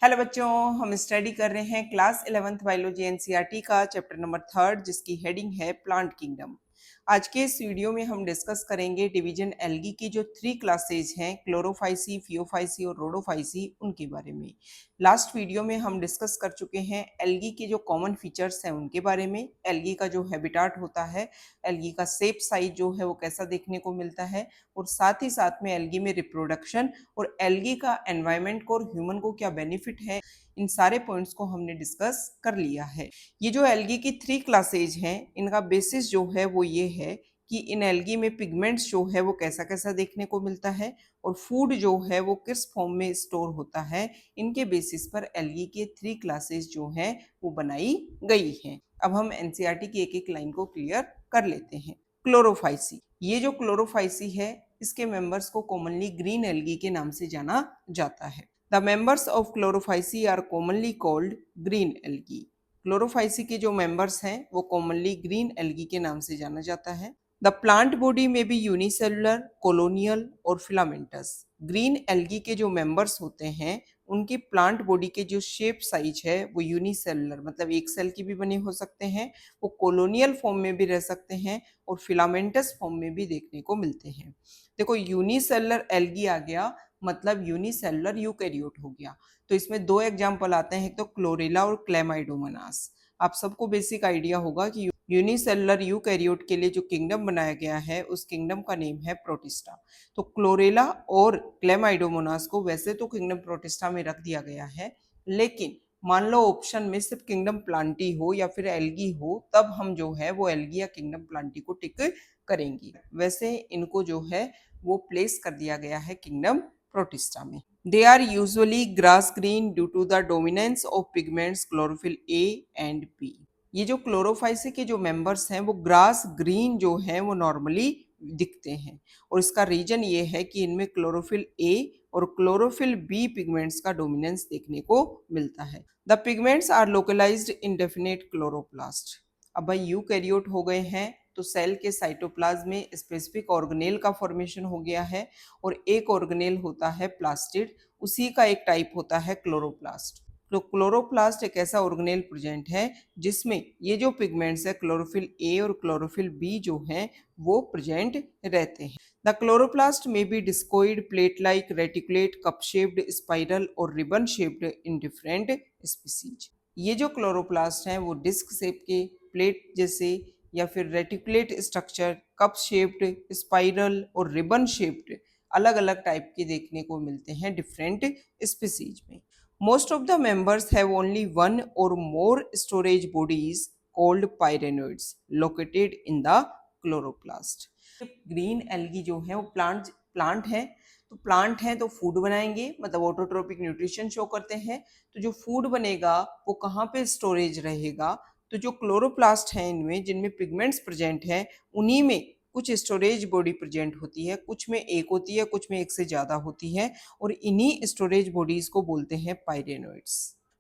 Hello बच्चों, हम study कर रहे हैं क्लास 11th बायोलॉजी एनसीईआरटी का चैप्टर नंबर 3 जिसकी हेडिंग है प्लांट किंगडम। आज के इस वीडियो में हम डिस्कस करेंगे डिवीजन एल्गी की जो 3 क्लासेज हैं, क्लोरोफाइसी, फियोफाइसी और रोडोफाइसी, उनके बारे में। लास्ट वीडियो में हम डिस्कस कर चुके हैं एल्गी के जो कॉमन फीचर्स हैं उनके बारे में, एल्गी का जो हैबिटाट होता है, एल्गी का शेप साइज जो है वो कैसा देखने को मिलता है, और साथ ही साथ में एल्गी में रिप्रोडक्शन और एल्गी का एनवायरनमेंट को और ह्यूमन को क्या बेनिफिट है, इन सारे पॉइंट्स को हमने डिस्कस कर लिया है। ये जो एल्गी की 3 क्लासेज हैं, इनका बेसिस जो है वो ये है कि इन एल्गी में पिगमेंट्स जो है वो कैसा कैसा देखने को मिलता है और फूड जो है वो किस फॉर्म में स्टोर होता है। इनके बेसिस पर एल्गी के 3 क्लासेस जो हैं वो बनाई गई हैं। अब हम एनसीईआरटी की एक एक लाइन को क्लियर कर लेते हैं। क्लोरोफाइसी, ये जो क्लोरोफाइसी है इसके मेंबर्स को कॉमनली ग्रीन एल्गी के नाम से जाना जाता है। The members of Chlorophyceae are commonly called green algae. Chlorophyceae के जो मेंबर्स हैं वो कॉमनली ग्रीन एल्गी के नाम से जाना जाता है। द प्लांट बॉडी में भी यूनिसेलुलर, कोलोनियल और फिलामेंटस। ग्रीन एल्गी के जो मेंबर्स होते हैं उनकी प्लांट बॉडी के जो शेप साइज है वो यूनिसेलुलर मतलब एक सेल की भी बने हो सकते हैं, वो कोलोनियल फॉर्म में भी रह सकते हैं और फिलामेंटस फॉर्म में भी देखने को मिलते हैं। देखो, यूनिसेलुलर एल्गी आ गया मतलब यूनिसेलुलर यूकैरियोट हो गया। तो इसमें दो एग्जांपल आते हैं, एक तो क्लोरेला और क्लेमाइडोमोनास। आप सबको बेसिक आइडिया होगा कि यूनिसेलुलर यूकैरियोट के लिए जो किंगडम बनाया गया है उस किंगडम का नेम है प्रोटिस्टा। तो क्लोरेला और क्लेमाइडोमोनास को वैसे तो किंगडम प्रोटिस्टा में रख दिया गया है, लेकिन मान लो ऑप्शन में सिर्फ किंगडम प्लांटी हो या फिर एल्गी हो, तब हम जो है वो एल्गी या किंगडम प्लांटी को टिक करेंगे। वैसे इनको जो है वो प्लेस कर दिया गया है किंगडम प्रोटिस्टा में। They are usually grass green due to the dominance of pigments chlorophyll a and b. ये जो क्लोरोफाइसी के जो मेंबर्स हैं वो ग्रास ग्रीन जो हैं वो नॉर्मली दिखते हैं, और इसका रीजन ये है कि इनमें क्लोरोफिल ए और क्लोरोफिल बी पिगमेंट्स का डोमिनेंस देखने को मिलता है। The pigments are localised in definite chloroplast. अब भाई यूकैरियोट हो गए हैं तो सेल के साइटोप्लाज्म में स्पेसिफिक ऑर्गेनेल का फॉर्मेशन हो गया है, और एक ऑर्गेनेल होता है प्लास्टिड, उसी का एक टाइप होता है क्लोरोप्लास्ट। तो क्लोरोप्लास्ट एक ऐसा ऑर्गेनेल प्रेजेंट है जिसमें ये जो पिगमेंट्स है क्लोरोफिल ए और क्लोरोफिल बी जो हैं वो प्रेजेंट रहते हैं। The chloroplast may be discoid, plate like, reticulate, cup shaped, spiral और ribbon shaped in different species. ये जो क्लोरोप्लास्ट हैं वो डिस्क शेप के, प्लेट जैसे या फिर reticulate structure, cup shaped, spiral और रिबन शेप्ड अलग अलग टाइप के देखने को मिलते हैं डिफरेंट स्पीसीज में। Most of the members have only one or more storage bodies called pyrenoids located in the chloroplast. Green algae जो है वो प्लांट है, तो प्लांट है तो फूड बनाएंगे, मतलब ऑटोट्रोपिक न्यूट्रिशन शो करते हैं। तो जो फूड बनेगा वो कहाँ पे स्टोरेज रहेगा, तो जो क्लोरोप्लास्ट हैं इनमें जिनमें पिगमेंट्स प्रेजेंट हैं उन्हीं में कुछ स्टोरेज बॉडी प्रेजेंट होती है, कुछ में एक होती है, कुछ में एक से ज़्यादा होती है, और इन्हीं स्टोरेज बॉडीज को बोलते हैं pyrenoids.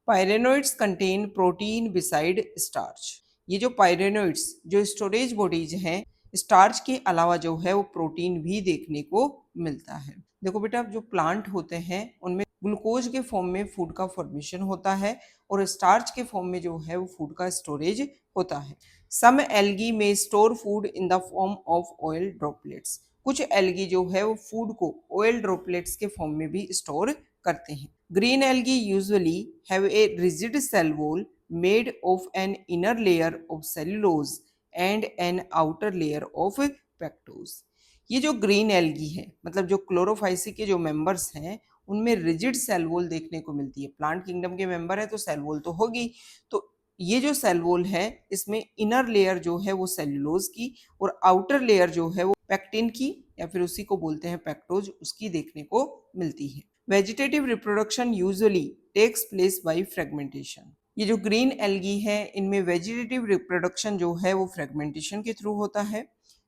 Pyrenoids contain protein beside starch. ये जो पायरेनोइड्स जो स्टोरेज बॉडीज हैं, स्टार्च के अलावा जो है वो प्रोटीन भी देखने को मिलता है। देखो बेटा, जो प्लांट होते हैं उनमें ग्लूकोज के फॉर्म में फूड का फॉर्मेशन होता है और स्टार्च के फॉर्म में जो है वो फूड का स्टोरेज होता है। सम एल्गी में store food in the form of oil droplets. कुछ एल्गी जो है वो फूड को ऑयल ड्रॉपलेट्स के फॉर्म में भी स्टोर करते हैं। Green algae usually have a rigid cell wall made of an inner layer of cellulose and an outer layer of pectose. ये जो ग्रीन एल्गी है मतलब जो क्लोरोफाइसी के जो मेंबर्स हैं उनमें रिजिड सेल वॉल देखने को मिलती है। प्लांट किंगडम के मेंबर है तो सेल वॉल तो होगी, तो ये जो सेल वॉल है इसमें इनर लेयर जो है वो सेल्यूलोज की और आउटर लेयर जो है वो पेक्टिन की या फिर उसी को बोलते हैं पेक्टोज, उसकी देखने को मिलती है। Vegetative reproduction usually takes place by fragmentation. ये जो ग्रीन एल्गी है इनमें वेजिटेटिव रिप्रोडक्शन जो है वो फ्रेगमेंटेशन के थ्रू होता है।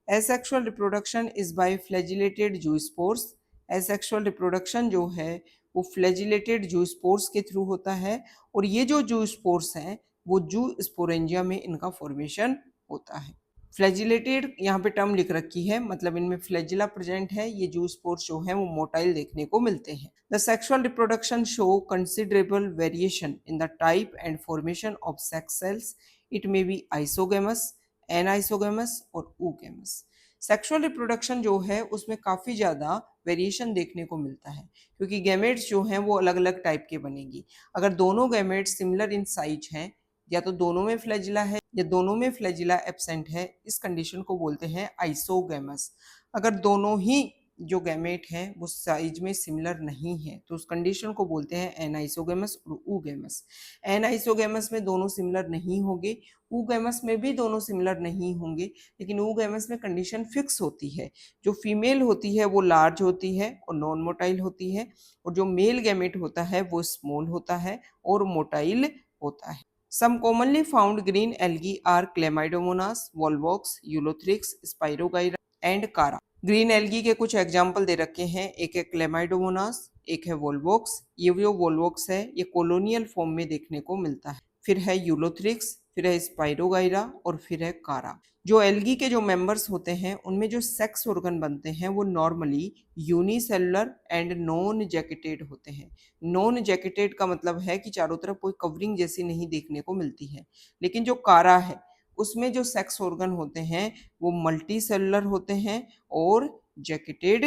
Asexual reproduction is by flagellated zoospores. Asexual reproduction जो है वो फ्लैजिलेटेड जूस्पोर्स के थ्रू होता है, और ये जो जूस्पोर्स हैं वो जू स्पोरेंजिया में इनका फॉर्मेशन होता है। फ्लैजिलेटेड यहाँ पे टर्म लिख रखी है, मतलब इनमें फ्लैजिला प्रेजेंट है। ये जू स्पोर्स जो है वो मोटाइल देखने को मिलते हैं। The sexual reproduction show considerable variation in the type and formation of sex cells. It may be isogamous, anisogamous और ऊगेमस। सेक्सुअल रिप्रोडक्शन जो है उसमें काफ़ी ज़्यादा वेरिएशन देखने को मिलता है, क्योंकि गैमेट्स जो हैं वो अलग अलग टाइप के बनेंगी। अगर दोनों गैमेट्स सिमिलर इन साइज हैं, या तो दोनों में फ्लैजिला है या दोनों में फ्लैजिला एब्सेंट है, इस कंडीशन को बोलते हैं आइसोगैमस। अगर दोनों ही जो गैमेट हैं वो साइज में सिमिलर नहीं है तो उस कंडीशन को बोलते हैं एनाइसोगैमस और ऊगैमस। एनाइसोगैमस में दोनों सिमिलर नहीं होंगे, ऊगैमस में भी दोनों सिमिलर नहीं होंगे, लेकिन ऊगैमस में कंडीशन फिक्स होती है। जो फीमेल होती है वो लार्ज होती है और नॉन मोटाइल होती है, और जो मेल गैमेट होता है वो स्मॉल होता है और मोटाइल होता है। Some commonly found green algae are Chlamydomonas, Volvox, Ulothrix, Spirogyra and Cara. Green algae के कुछ एग्जाम्पल दे रखे हैं। एक है क्लेमाइडोमोनास, एक है वोल्वोक्स। ये जो वोल्वोक्स है ये कॉलोनियल फॉर्म में देखने को मिलता है। फिर है यूलोथ्रिक्स, फिर है स्पाइरोगाइरा और फिर है कारा। जो एल्गी के जो मेंबर्स होते हैं उनमें जो सेक्स ऑर्गन बनते हैं वो normally unicellular and non jacketed होते हैं। नॉन जैकेटेड का मतलब है कि चारों तरफ कोई कवरिंग जैसी नहीं देखने को मिलती है। लेकिन जो कारा है उसमें जो सेक्स ऑर्गन होते हैं वो मल्टी सेलुलर होते हैं और जैकेटेड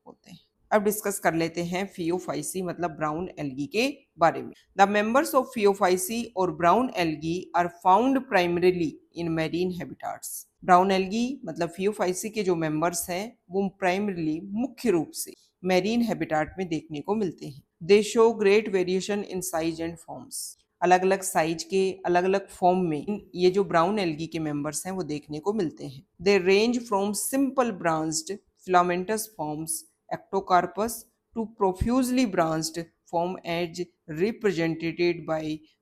होते हैं। अब डिस्कस कर लेते हैं फियोफाइसी मतलब ब्राउन एल्गी के बारे में। The members of Phaeophyceae or brown algae are found primarily in marine habitats. Brown algae मतलब फियोफाइसी के जो मेंबर्स हैं वो प्राइमरीली मुख्य रूप से मैरीन हैबिटाट में देखने को मिलते हैं। दे show great variation in size and forms. अलग अलग साइज के अलग अलग फॉर्म में ये जो ब्राउन एल्गी के मेंबर्स हैं वो देखने को मिलते हैं। They range from simple branched filamentous forms ectocarpus to profusely branched form as represented by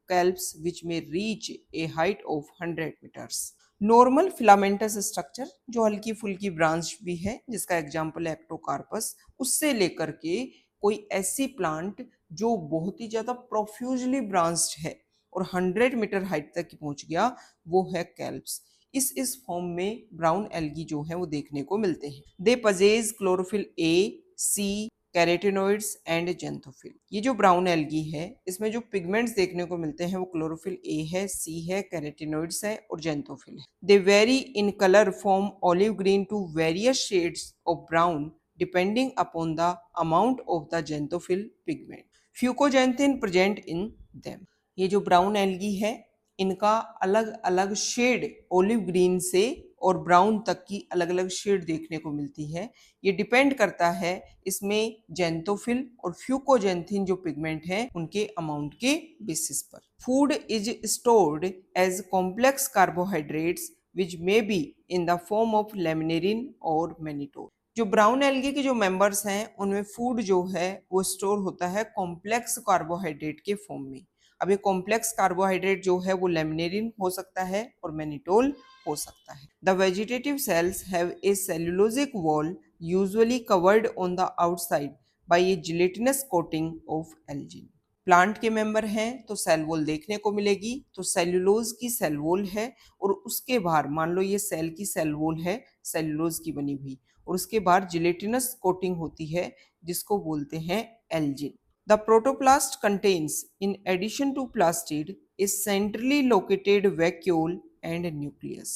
calps which may reach a height of 100 meters. Normal filamentous structure जो हल्की फुल्की ब्रांच भी है जिसका एग्जांपल है एक्टोकार्पस, उससे लेकर के कोई ऐसी प्लांट जो बहुत ही ज्यादा प्रोफ्यूजली ब्रांच्ड है और 100 मीटर हाइट तक पहुंच गया, वो है कैल्प्स। इस फॉर्म में ब्राउन एल्गी जो है वो देखने को मिलते हैं। They possess chlorophyll a, c, carotenoids and xanthophyll. ये जो ब्राउन एल्गी है इसमें जो पिगमेंट्स देखने को मिलते हैं वो क्लोरोफिल ए है, सी है, कैरोटीनॉइड्स है और जेंथोफिल है। They vary in colour from olive green to various shades of brown depending upon the amount of the xanthophyll pigment. Fucoxanthin present in them. ये जो ब्राउन एल्गी है इनका अलग अलग शेड ओलिव ग्रीन से और ब्राउन तक की अलग अलग शेड देखने को मिलती है। ये डिपेंड करता है इसमें जेंथोफिल और फ्यूकोजेंथिन जो पिगमेंट है उनके अमाउंट के बेसिस पर। Food is stored as complex carbohydrates which may be in the form of laminarin or mannitol. जो ब्राउन एल्गी के जो मेंबर्स हैं उनमें फूड जो है वो स्टोर होता है कॉम्प्लेक्स कार्बोहाइड्रेट के फॉर्म में। अब ये कॉम्प्लेक्स कार्बोहाइड्रेट जो है वो लेमिनेरिन हो सकता है और मैनिटोल हो सकता है। The vegetative cells have a cellulosic wall usually covered on the outside by a gelatinous coating of algin. Plant के मेंबर हैं तो सेल वॉल देखने को मिलेगी, तो सेल्यूलोज की सेल वॉल है और उसके बाहर मान लो ये सेल की सेल वॉल है सेल्यूलोज की बनी हुई, और उसके बाहर जिलेटिनस कोटिंग होती है जिसको बोलते हैं Elgin. The protoplast contains, in addition to plastid, a centrally located vacuole and nucleus.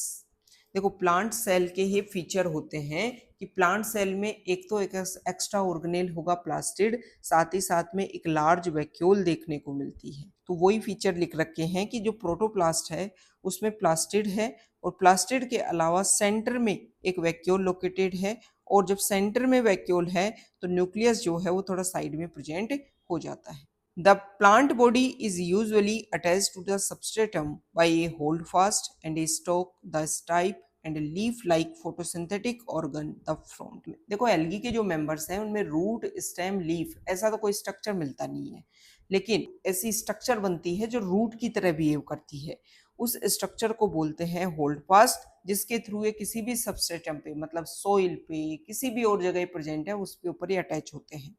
देखो प्लांट सेल के ये फीचर होते हैं कि प्लांट सेल में एक तो एक एक्स्ट्रा ऑर्गेनेल होगा प्लास्टिड, साथ ही साथ में एक लार्ज वैक्यूल देखने को मिलती है। तो वही फीचर लिख रखे हैं कि जो प्रोटोप्लास्ट है उसमें प्लास्टिड है और प्लास्टिड के अलावा सेंटर में एक वैक्यूल लोकेटेड है, और जब सेंटर में वैक्यूल है तो न्यूक्लियस जो है वो थोड़ा साइड में प्रेजेंट हो जाता है। The plant body is usually attached to the substratum by a holdfast and a stalk, the stipe and a leaf-like photosynthetic organ, the frond। देखो एल्गी के जो मेंबर्स हैं उनमें रूट, स्टेम, लीफ ऐसा तो कोई स्ट्रक्चर मिलता नहीं है, लेकिन ऐसी स्ट्रक्चर बनती है जो रूट की तरह बिहेव करती है। उस स्ट्रक्चर को बोलते हैं होल्ड फास्ट, जिसके थ्रू ये किसी भी सबस्ट्रेटम पे मतलब सोइल पे किसी भी और जगह प्रेजेंट है उसके ऊपर ये अटैच होते हैं।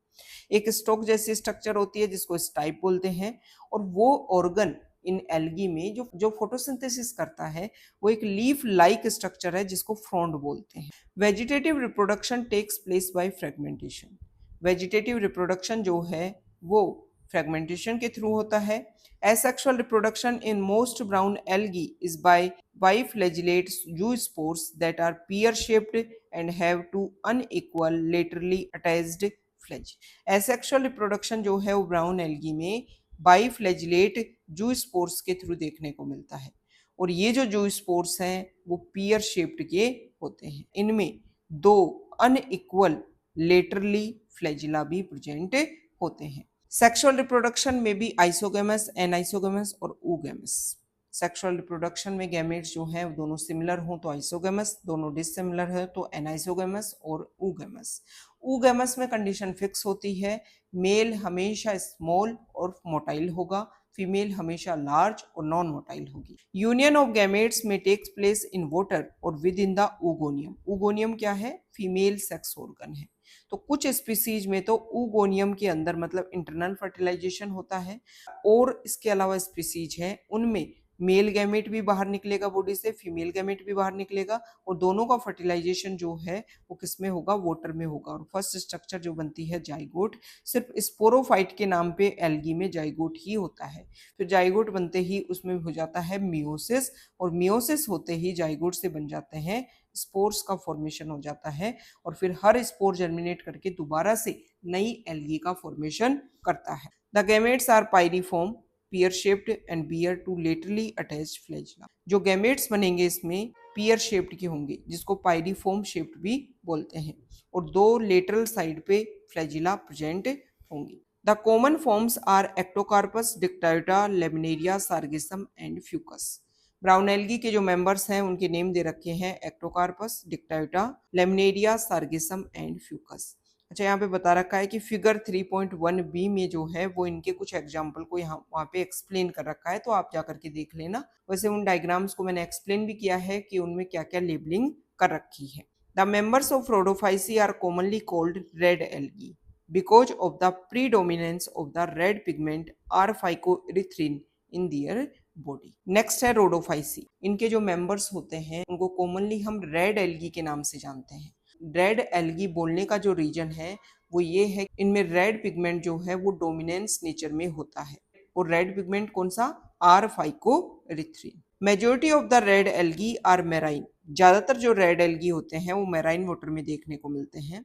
एक स्टॉक जैसी स्ट्रक्चर होती है जिसको स्टाइप बोलते हैं, और वो ऑर्गन इन एल्गी में जो जो फोटोसिंथेसिस करता है वो एक लीफ लाइक स्ट्रक्चर है जिसको फ्रॉन्ड बोलते हैं। Vegetative reproduction takes place by fragmentation. Vegetative reproduction जो है वो फ्रेगमेंटेशन के थ्रू होता है। Asexual reproduction in most brown algae is by biflagellate zoospores that are pear-shaped and have two unequal laterally attached fledge. Asexual reproduction जो है वो brown algae में बाइफ्लैजिलेट जूस्पोर्स के थ्रू देखने को मिलता है और ये जो जूस्पोर्स हैं वो पियर शेप्ड के होते हैं। इनमें दो अनइक्वल लेटरली फ्लैजिला भी प्रेजेंट होते हैं। सेक्सुअल रिप्रोडक्शन में भी आइसोगेमस, एनाइसोगेमस और oogamous। सेक्सुअल रिप्रोडक्शन में गैमेट्स जो हैं दोनों सिमिलर हों तो आइसोगेमस, दोनों डिससिमिलर है तो एनाइसोगेमस और oogamous। oogamous में कंडीशन फिक्स होती है, मेल हमेशा स्मॉल और मोटाइल होगा, फीमेल हमेशा लार्ज और नॉन मोटाइल होगी। यूनियन ऑफ गैमेट्स में टेक्स प्लेस इन वाटर और विद इन द oogoनियम। oogoनियम क्या है? फीमेल सेक्स ऑर्गन है। तो कुछ स्पीसीज में तो oogoनियम के अंदर मतलब इंटरनल फर्टिलाइजेशन होता है और इसके अलावा स्पीसीज है उनमें मेल गैमेट भी बाहर निकलेगा बॉडी से, फीमेल गैमेट भी बाहर निकलेगा और दोनों का फर्टिलाइजेशन जो है वो किस में होगा? वाटर में होगा। और फर्स्ट स्ट्रक्चर जो बनती है जाइगोट, सिर्फ स्पोरोफाइट के नाम पे एल्गी में जाइगोट ही होता है। फिर जाइगोट बनते ही उसमें हो जाता है मियोसिस और मियोसिस होते ही जाइगोट से बन जाते हैं स्पोर्स का फॉर्मेशन हो जाता है और फिर हर स्पोर जर्मिनेट करके दोबारा से नई एल्गी का फॉर्मेशन करता है। The gametes are pyriform, pear shaped and bear two laterally attached flagella. जो गैमेट्स बनेंगे इसमें पियर शेप्ड के होंगे जिसको पायरिफॉर्म शेप्ड भी बोलते हैं और दो लेटरल साइड पे फ्लैजिला प्रेजेंट होंगी। The common forms are Ectocarpus, Dictyota, Laminaria, Sargassum and Fucus. Brown algae के जो मेंबर्स हैं उनके नेम दे रखे हैं Ectocarpus, Dictyota, Laminaria, Sargassum and Fucus. अच्छा, यहाँ पे बता रखा है कि फिगर 3.1b में जो है वो इनके कुछ एग्जाम्पल को यहाँ वहाँ पे एक्सप्लेन कर रखा है तो आप जा करके देख लेना। वैसे उन डायग्राम्स को मैंने एक्सप्लेन भी किया है कि उनमें क्या क्या लेबलिंग कर रखी है। The members of Rhodophyceae are commonly called red algae because of the predominance of the red pigment R phycoerythrin in their body। Next है रोडोफाइसी। इनके जो मेंबर्स होते हैं उनको कॉमनली हम रेड एल्गी के नाम से जानते हैं। रेड एल्गी बोलने का जो रीजन है वो ये है इनमें रेड पिगमेंट जो है वो डोमिनेंस नेचर में होता है और रेड पिगमेंट कौन सा? R phycoerythrin. Majority of the red algae are marine. ज्यादातर जो रेड एल्गी होते हैं वो मेराइन वाटर में देखने को मिलते हैं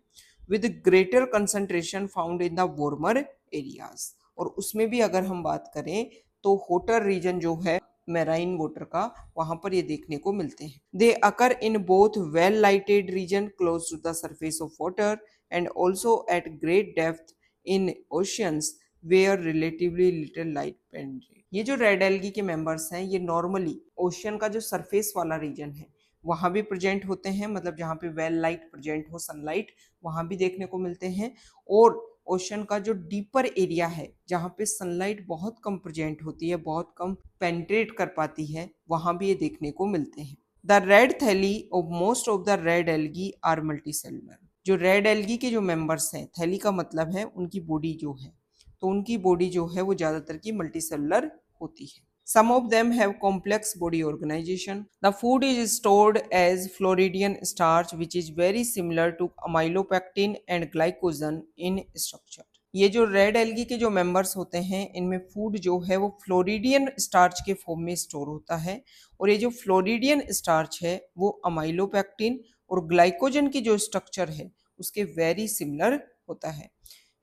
with greater concentration found in the warmer areas. और उसमें भी अगर हम बात करें तो होटर रीजन जो है मेराइन वाटर का वहां पर ये देखने को मिलते हैं। They occur in both well lighted region close to the surface of water and also at great depth in oceans where relatively little light penetrate. ये जो रेड एल्गी के मेंबर्स हैं ये नॉर्मली ओशियन का जो सरफेस वाला reason है वहां भी प्रेजेंट होते हैं, मतलब जहाँ पे वेल लाइट प्रेजेंट हो, सनलाइट, वहां भी देखने को मिलते हैं। और ओशन का जो डीपर एरिया है जहाँ पे सनलाइट बहुत कम प्रेजेंट होती है, बहुत कम पेनिट्रेट कर पाती है, वहां भी ये देखने को मिलते हैं। The red thalli of most of the red algae are multicellular. जो रेड एल्गी के जो मेंबर्स हैं, थैली का मतलब है उनकी बॉडी जो है, तो उनकी बॉडी जो है वो ज्यादातर की मल्टीसेलुलर होती है। Some of them have complex body organization. The food is stored as Floridian starch, which is very similar to amylopectin and glycogen in structure. ये जो रेड एल्गी के जो मेंबर्स होते हैं इनमें फूड जो है वो फ्लोरिडियन स्टार्च के फॉर्म में स्टोर होता है और ये जो फ्लोरिडियन स्टार्च है वो अमाइलोपेक्टिन और ग्लाइकोजन की जो स्ट्रक्चर है उसके वेरी सिमिलर होता है।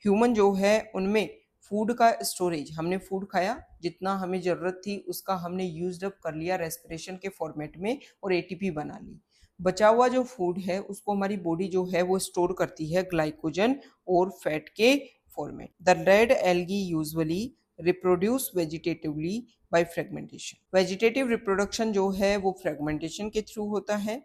ह्यूमन जो है उनमें फूड का स्टोरेज, हमने फूड खाया, जितना हमें जरूरत थी उसका हमने यूज्ड अप कर लिया रेस्पिरेशन के फॉर्मेट में और एटीपी बना ली। बचा हुआ जो फूड है उसको हमारी बॉडी जो है वो स्टोर करती है ग्लाइकोजन और फैट के format. The red algae usually reproduce vegetatively bye fragmentation. Vegetative reproduction जो है वो फ्रेगमेंटेशन के थ्रू होता है।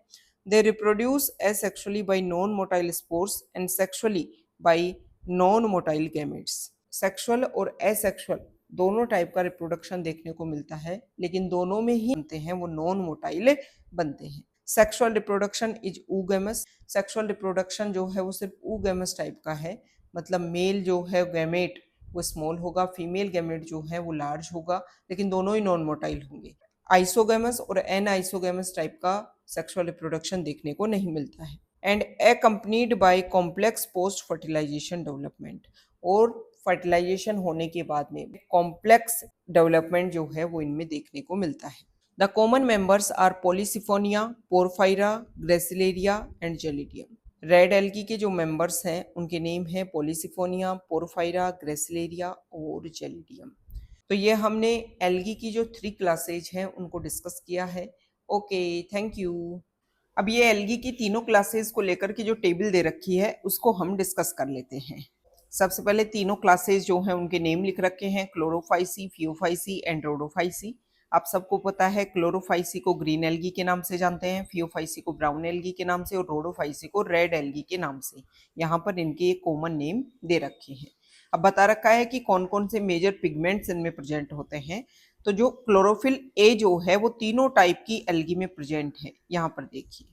They reproduce asexually bye non motile spores and sexually bye non motile gametes. Sexual और एसेक्सुअल दोनों टाइप का रिप्रोडक्शन देखने को मिलता है, लेकिन दोनों में ही बनते हैं वो नॉन मोटाइल बनते हैं। Sexual reproduction is oogamous। Sexual reproduction जो है वो सिर्फ oogamous टाइप का है, मतलब मेल जो है गैमेट वो स्मॉल होगा, फीमेल गैमेट जो है वो लार्ज होगा, लेकिन दोनों ही नॉन मोटाइल होंगे। आइसोगैमस और एन आइसोगैमस टाइप का सेक्सुअल रिप्रोडक्शन देखने को नहीं मिलता है। And accompanied by complex post fertilisation development, और फर्टिलाइजेशन होने के बाद में कॉम्प्लेक्स डेवलपमेंट जो है वो इनमें देखने को मिलता है। The common members are Polysiphonia, Porphyra, Gracilaria and Gelidium. Red algae के जो मेंबर्स हैं उनके नेम है पॉलीसिफोनिया, पोरफायरा, ग्रेसिलेरिया और जेलिडियम। तो ये हमने एल्गी की जो 3 क्लासेज हैं उनको डिस्कस किया है। Okay, thank you. अब ये एल्गी की तीनों क्लासेस को लेकर के जो टेबल दे रखी है उसको हम डिस्कस कर लेते हैं। सबसे पहले तीनों क्लासेस जो हैं उनके नेम लिख रखे हैं, क्लोरोफाइसी, फियोफाइसी एंड रोडोफाइसी। आप सबको पता है क्लोरोफाइसी को ग्रीन एल्गी के नाम से जानते हैं, फियोफाइसी को ब्राउन एल्गी के नाम से और रोडोफाइसी को रेड एल्गी के नाम से। यहाँ पर इनके कॉमन नेम दे रखे हैं। अब बता रखा है कि कौन कौन से मेजर पिगमेंट्स इनमें प्रेजेंट होते हैं। तो जो क्लोरोफिल ए जो है वो तीनों टाइप की एल्गी में प्रेजेंट है, यहाँ पर देखिए।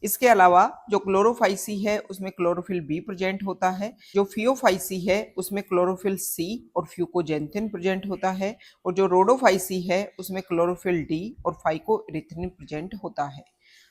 इसके अलावा जो क्लोरोफाइसी है उसमें क्लोरोफिल बी प्रेजेंट होता है, जो फियोफाइसी है उसमें क्लोरोफिल सी और फ्यूकोजेंथिन प्रेजेंट होता है, और जो रोडोफाइसी है उसमें क्लोरोफिल डी और फाइकोइरिथ्रिन प्रेजेंट होता है।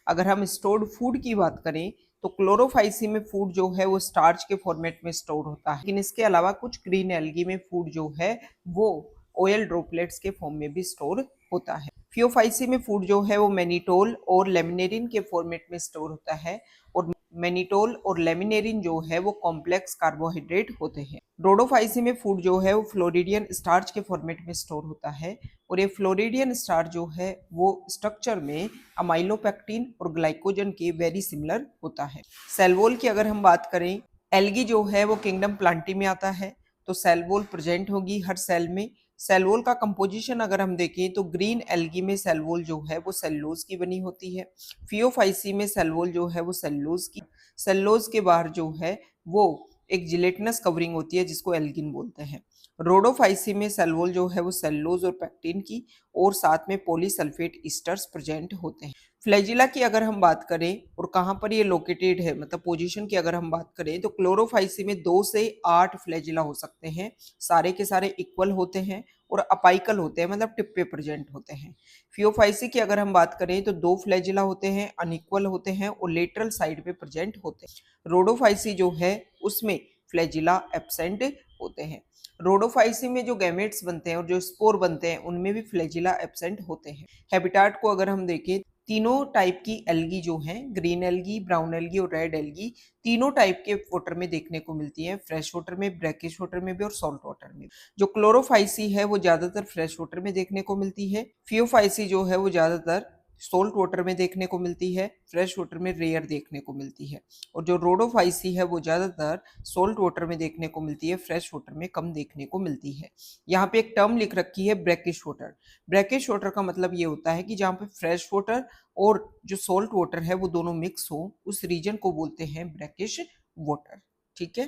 अगर हम स्टोर्ड फूड की बात करें तो क्लोरोफाइसी में फूड जो है वो स्टार्च के फॉर्मेट में स्टोर होता है, लेकिन इसके अलावा कुछ ग्रीन एल्गी में फूड जो है वो ऑयल ड्रॉपलेट्स के फॉर्म में भी स्टोर होता है। फियोफाइसी में फूड जो है वो मैनिटोल और लेमिनेरिन के फॉर्मेट में स्टोर होता है, और मैनिटोल और लेमिनेरिन जो है वो कॉम्प्लेक्स कार्बोहाइड्रेट होते हैं। रोडोफाइसी में फूड जो है वो फ्लोरिडियन स्टार्च के फॉर्मेट में स्टोर होता है, और ये फ्लोरिडियन स्टार्च जो है वो स्ट्रक्चर में अमाइलोपेक्टिन और ग्लाइकोजन के वेरी सिमिलर होता है। सेल वॉल की अगर हम बात करें, एल्गी जो है वो किंगडम प्लांटी में आता है, तो सेल वॉल प्रेजेंट होगी हर सेल में। सेल वॉल का कंपोजिशन अगर हम देखें तो ग्रीन एल्गी में सेल वॉल जो है वो सेलुलोज की बनी होती है, फियोफाइसी में सेल वॉल जो है वो सेलुलोज की, सेलुलोज के बाहर जो है वो एक जिलेटिनस कवरिंग होती है जिसको एल्गिन बोलते हैं। रोडोफाइसी में सेल वॉल जो है वो सेलुलोज और पैक्टिन की, और साथ में पॉलीसल्फेट ईस्टर्स प्रेजेंट होते हैं। फ्लैजिला की अगर हम बात करें और कहाँ पर ये लोकेटेड है, मतलब पोजीशन की अगर हम बात करें, तो क्लोरोफाइसी में 2 से 8 फ्लैजिला हो सकते हैं, सारे के सारे इक्वल होते हैं और अपाइकल होते हैं, मतलब टिप पे प्रेजेंट होते हैं। फियोफाइसी की अगर हम बात करें तो 2 फ्लैजिला होते हैं, अनइक्वल होते हैं और लेटरल साइड पे प्रेजेंट होते हैं। रोडोफाइसी जो है उसमें फ्लैजिला एब्सेंट होते हैं। रोडोफाइसी में जो गैमेट्स बनते हैं और जो स्पोर बनते हैं उनमें भी फ्लैजिला एब्सेंट होते हैं। हैबिटाट को अगर हम देखें, तीनों टाइप की एल्गी जो हैं, ग्रीन एल्गी, ब्राउन एल्गी और रेड एल्गी, तीनों टाइप के वाटर में देखने को मिलती है, फ्रेश वाटर में, ब्रैकिश वाटर में भी और सॉल्ट वाटर में। जो क्लोरोफाइसी है वो ज्यादातर फ्रेश वाटर में देखने को मिलती है, फियोफाइसी जो है वो ज्यादातर सॉल्ट वाटर में देखने को मिलती है, फ्रेश वाटर में रेयर देखने को मिलती है, और जो रोडोफाइसी है वो ज्यादातर सॉल्ट वाटर में देखने को मिलती है, फ्रेश वाटर में कम देखने को मिलती है। यहाँ पे एक टर्म लिख रखी है ब्रैकिश वाटर। ब्रैकिश वाटर का मतलब ये होता है कि जहाँ पे फ्रेश वाटर और जो सॉल्ट वाटर है वो दोनों मिक्स हो, उस रीजन को बोलते हैं ब्रैकिश वाटर। ठीक है।